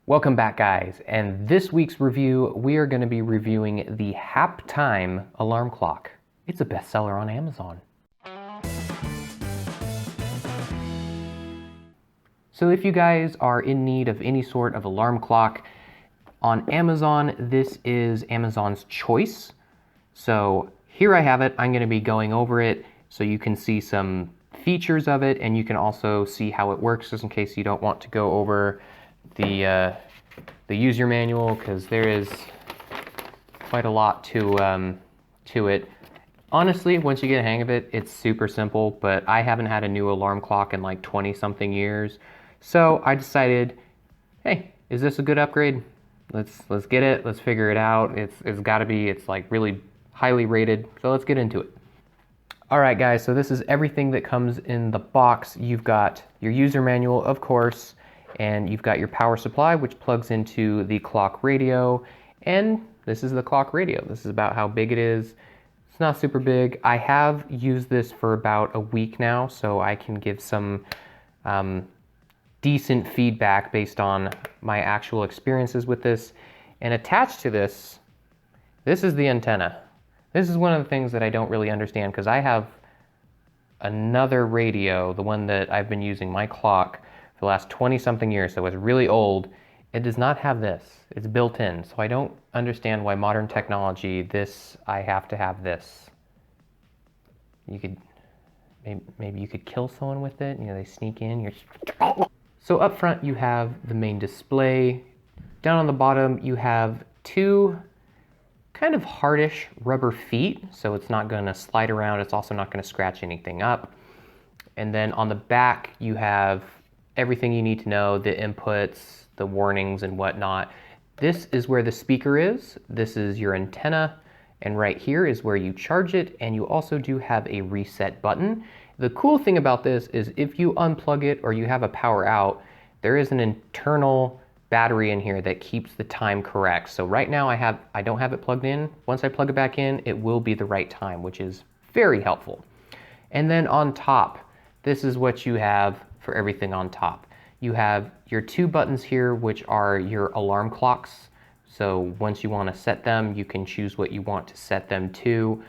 Welcome back, guys, and this week's review we are going to be reviewing the Haptime Alarm Clock. It's a bestseller on Amazon. So if you guys are in need of any sort of alarm clock on Amazon, this is Amazon's choice. So here I have it. I'm going to be going over it so you can see some features of it, and you can also see how it works, just in case you don't want to go over the user manual, because there is quite a lot to it. Honestly, once you get a hang of it, it's super simple, but I haven't had a new alarm clock in like 20-something years. So I decided, hey, is this a good upgrade? Let's get it, let's figure it out. It's gotta be, it's like really highly rated, so let's get into it. All right, guys, so this is everything that comes in the box. You've got your user manual, of course, and you've got your power supply, which plugs into the clock radio, and this is the clock radio. This is about how big it is. It's not super big. I have used this for about a week now, so I can give some decent feedback based on my actual experiences with this. And attached to this, this is the antenna. This is one of the things that I don't really understand, because I have another radio, the one that I've been using, my clock, for the last 20-something years, so it's really old. It does not have this. It's built in, so I don't understand why modern technology, I have to have this. You could, maybe you could kill someone with it, you know, they sneak in, So up front you have the main display. Down on the bottom you have two kind of hardish rubber feet, so it's not gonna slide around, it's also not gonna scratch anything up. And then on the back you have everything you need to know, the inputs, the warnings and whatnot. This is where the speaker is, this is your antenna, and right here is where you charge it, and you also do have a reset button. The cool thing about this is if you unplug it or you have a power out, there is an internal battery in here that keeps the time correct. So right now I don't have it plugged in. Once I plug it back in, it will be the right time, which is very helpful. And then on top, this is what you have for everything on top. You have your two buttons here, which are your alarm clocks. So once you want to set them, you can choose what you want to set them to.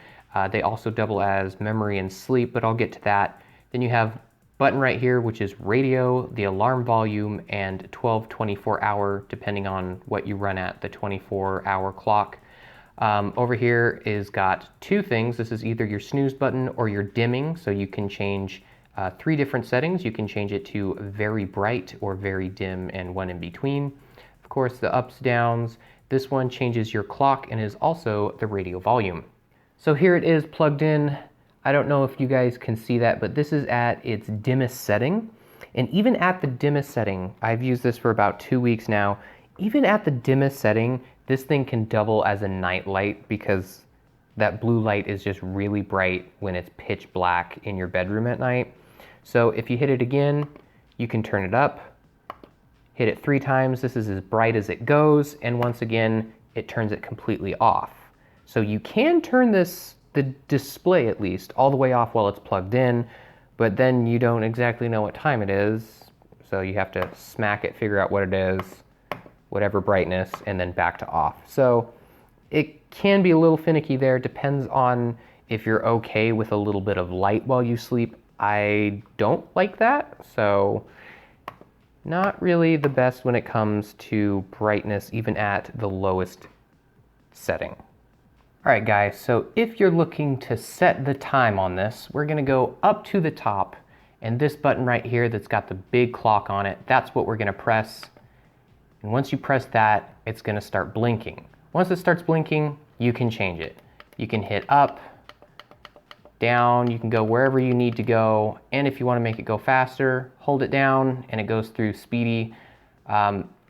They also double as memory and sleep, but I'll get to that. Then you have button right here, which is radio, the alarm volume, and 12, 24-hour, depending on what you run at, the 24-hour clock. Over here is got two things. This is either your snooze button or your dimming, so you can change three different settings. You can change it to very bright or very dim and one in between. Of course, the ups, downs. This one changes your clock and is also the radio volume. So here it is plugged in. I don't know if you guys can see that, but this is at its dimmest setting. And even at the dimmest setting, I've used this for about 2 weeks now, even at the dimmest setting, this thing can double as a night light, because that blue light is just really bright when it's pitch black in your bedroom at night. So if you hit it again, you can turn it up. Hit it 3 times, this is as bright as it goes, and once again, it turns it completely off. So you can turn the display at least, all the way off while it's plugged in, but then you don't exactly know what time it is, so you have to smack it, figure out what it is, whatever brightness, and then back to off. So it can be a little finicky there, depends on if you're okay with a little bit of light while you sleep. I don't like that, so not really the best when it comes to brightness, even at the lowest setting. All right, guys, so if you're looking to set the time on this, we're gonna go up to the top, and this button right here that's got the big clock on it, that's what we're gonna press. And once you press that, it's gonna start blinking. Once it starts blinking, you can change it. You can hit up, down, you can go wherever you need to go, and if you wanna make it go faster, hold it down and it goes through speedy.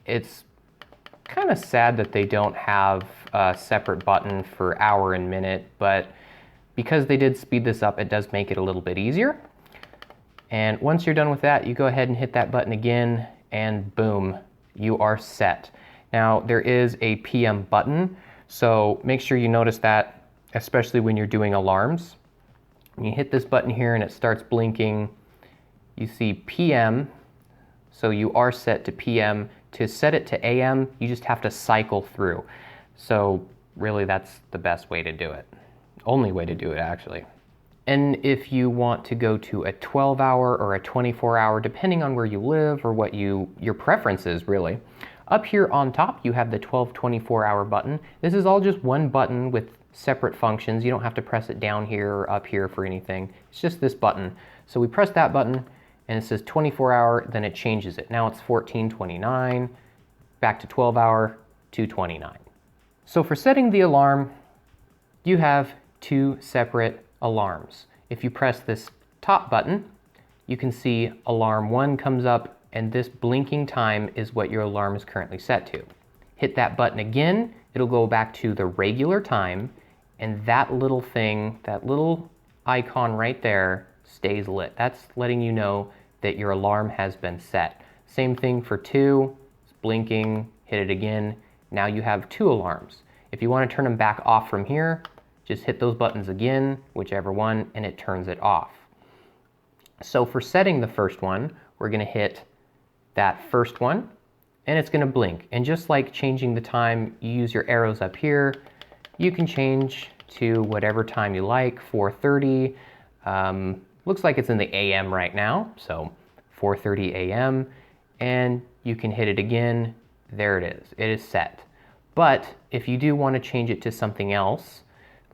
It's kind of sad that they don't have a separate button for hour and minute, but because they did speed this up, it does make it a little bit easier. And once you're done with that, you go ahead and hit that button again, and boom, you are set. Now, there is a PM button, so make sure you notice that, especially when you're doing alarms. When you hit this button here and it starts blinking, you see PM, so you are set to PM. to set it to AM, you just have to cycle through. So really that's the best way to do it. Only way to do it, actually. And if you want to go to a 12-hour or a 24-hour, depending on where you live or what your preference is, really, up here on top you have the 12-24-hour button. This is all just one button with separate functions. You don't have to press it down here or up here for anything. It's just this button. So we press that button and it says 24-hour, then it changes it. Now it's 14:29, back to 12-hour, 2:29. So for setting the alarm, you have two separate alarms. If you press this top button, you can see alarm 1 comes up, and this blinking time is what your alarm is currently set to. Hit that button again, it'll go back to the regular time, and that little thing, that little icon right there stays lit. That's letting you know that your alarm has been set. Same thing for 2, it's blinking, hit it again. Now you have 2 alarms. If you want to turn them back off from here, just hit those buttons again, whichever one, and it turns it off. So for setting the first one, we're going to hit that first one, and it's going to blink. And just like changing the time, you use your arrows up here. You can change to whatever time you like, 4:30. Looks like it's in the AM right now, so 4:30 AM. And you can hit it again. There it is. It is set. But if you do want to change it to something else,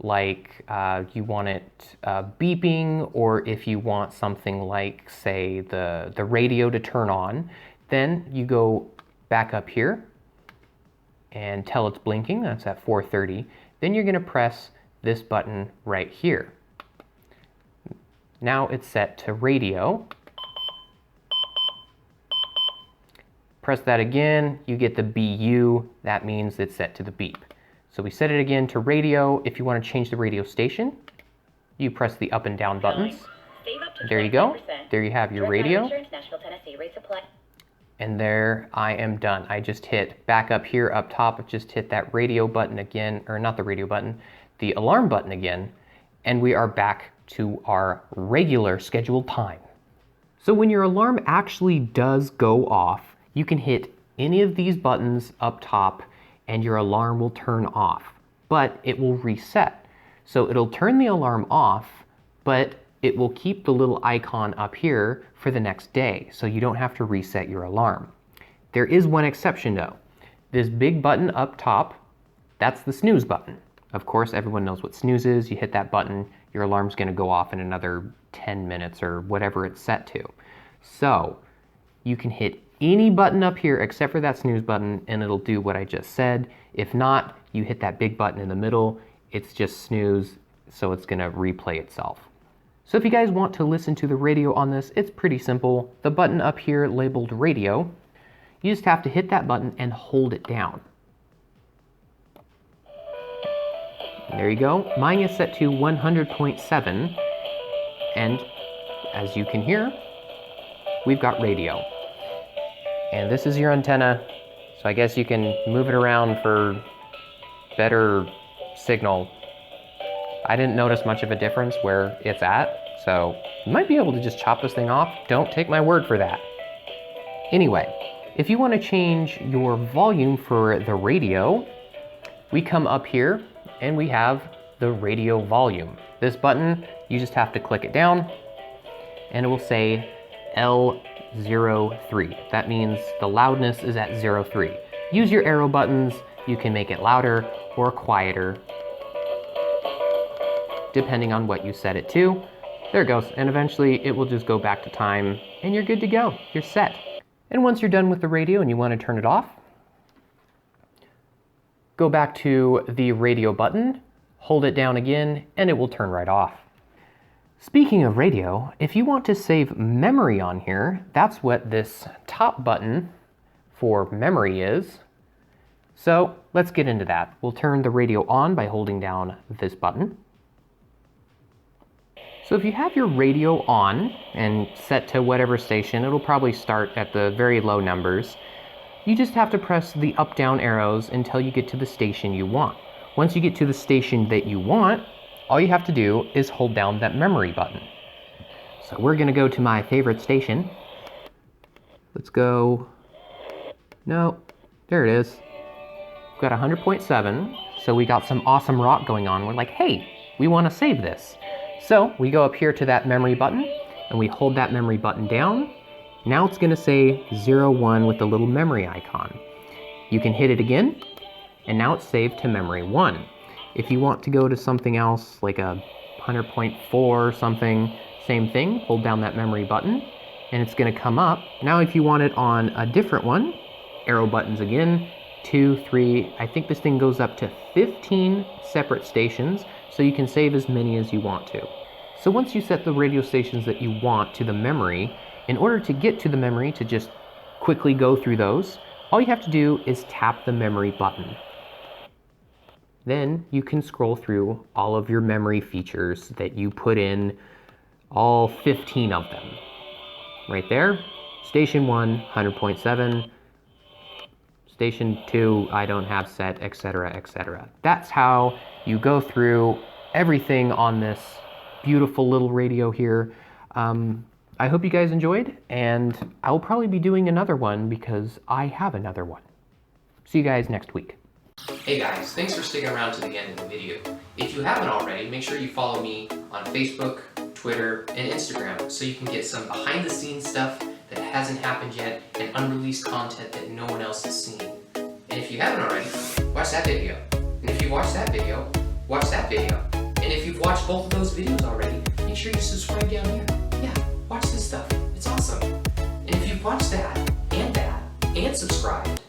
like you want it beeping, or if you want something like, say, the radio to turn on, then you go back up here and tell it's blinking. That's at 4:30. Then you're going to press this button right here. Now it's set to radio. Press that again, you get the BU. That means it's set to the beep. So we set it again to radio. If you want to change the radio station, you press the up and down buttons. There you go. There you have your radio. And there I am done. I just hit back up here up top, just hit that radio button again, or not the radio button, the alarm button again, and we are back to our regular scheduled time. So when your alarm actually does go off, you can hit any of these buttons up top and your alarm will turn off, but it will reset. So it'll turn the alarm off, but it will keep the little icon up here for the next day, so you don't have to reset your alarm. There is one exception though. This big button up top, that's the snooze button. Of course, everyone knows what snooze is. You hit that button, your alarm's gonna go off in another 10 minutes or whatever it's set to. So you can hit any button up here except for that snooze button and it'll do what I just said. If not, you hit that big button in the middle, it's just snooze, so it's gonna replay itself. So if you guys want to listen to the radio on this, it's pretty simple. The button up here labeled radio, you just have to hit that button and hold it down. And there you go. Mine is set to 100.7, and as you can hear, we've got radio. And this is your antenna, so I guess you can move it around for better signal. I didn't notice much of a difference where it's at, so you might be able to just chop this thing off. Don't take my word for that. Anyway, if you want to change your volume for the radio, we come up here and we have the radio volume. This button, you just have to click it down and it will say L03. That means the loudness is at 03. Use your arrow buttons. You can make it louder or quieter, depending on what you set it to. There it goes, and eventually it will just go back to time and you're good to go. You're set. And once you're done with the radio and you want to turn it off, go back to the radio button, hold it down again, and it will turn right off. Speaking of radio, if you want to save memory on here, that's what this top button for memory is. So let's get into that. We'll turn the radio on by holding down this button. So if you have your radio on and set to whatever station, it'll probably start at the very low numbers. You just have to press the up-down arrows until you get to the station you want. Once you get to the station that you want, all you have to do is hold down that memory button. So we're gonna go to my favorite station. Let's go No, there it is. We've got 100.7, so we got some awesome rock going on. We're like, hey, we want to save this. So we go up here to that memory button, and we hold that memory button down. Now it's going to say 01 with the little memory icon. You can hit it again, and now it's saved to memory 1. If you want to go to something else, like a 100.4 or something, same thing, hold down that memory button, and it's going to come up. Now if you want it on a different one, arrow buttons again, 2, 3, I think this thing goes up to 15 separate stations, so you can save as many as you want to. So once you set the radio stations that you want to the memory, in order to get to the memory to just quickly go through those, all you have to do is tap the memory button. Then you can scroll through all of your memory features that you put in, all 15 of them. Right there, station 1, 100.7, station 2, I don't have set, etc., etc. That's how you go through everything on this beautiful little radio here. I hope you guys enjoyed, and I'll probably be doing another one because I have another one. See you guys next week. Hey guys, thanks for sticking around to the end of the video. If you haven't already, make sure you follow me on Facebook, Twitter, and Instagram so you can get some behind the scenes stuff that hasn't happened yet and unreleased content that no one else has seen. And if you haven't already, watch that video. And if you watch that video, watch that video. And if you've watched both of those videos already, make sure you subscribe down here. Yeah, watch this stuff. It's awesome. And if you've watched that, and subscribed,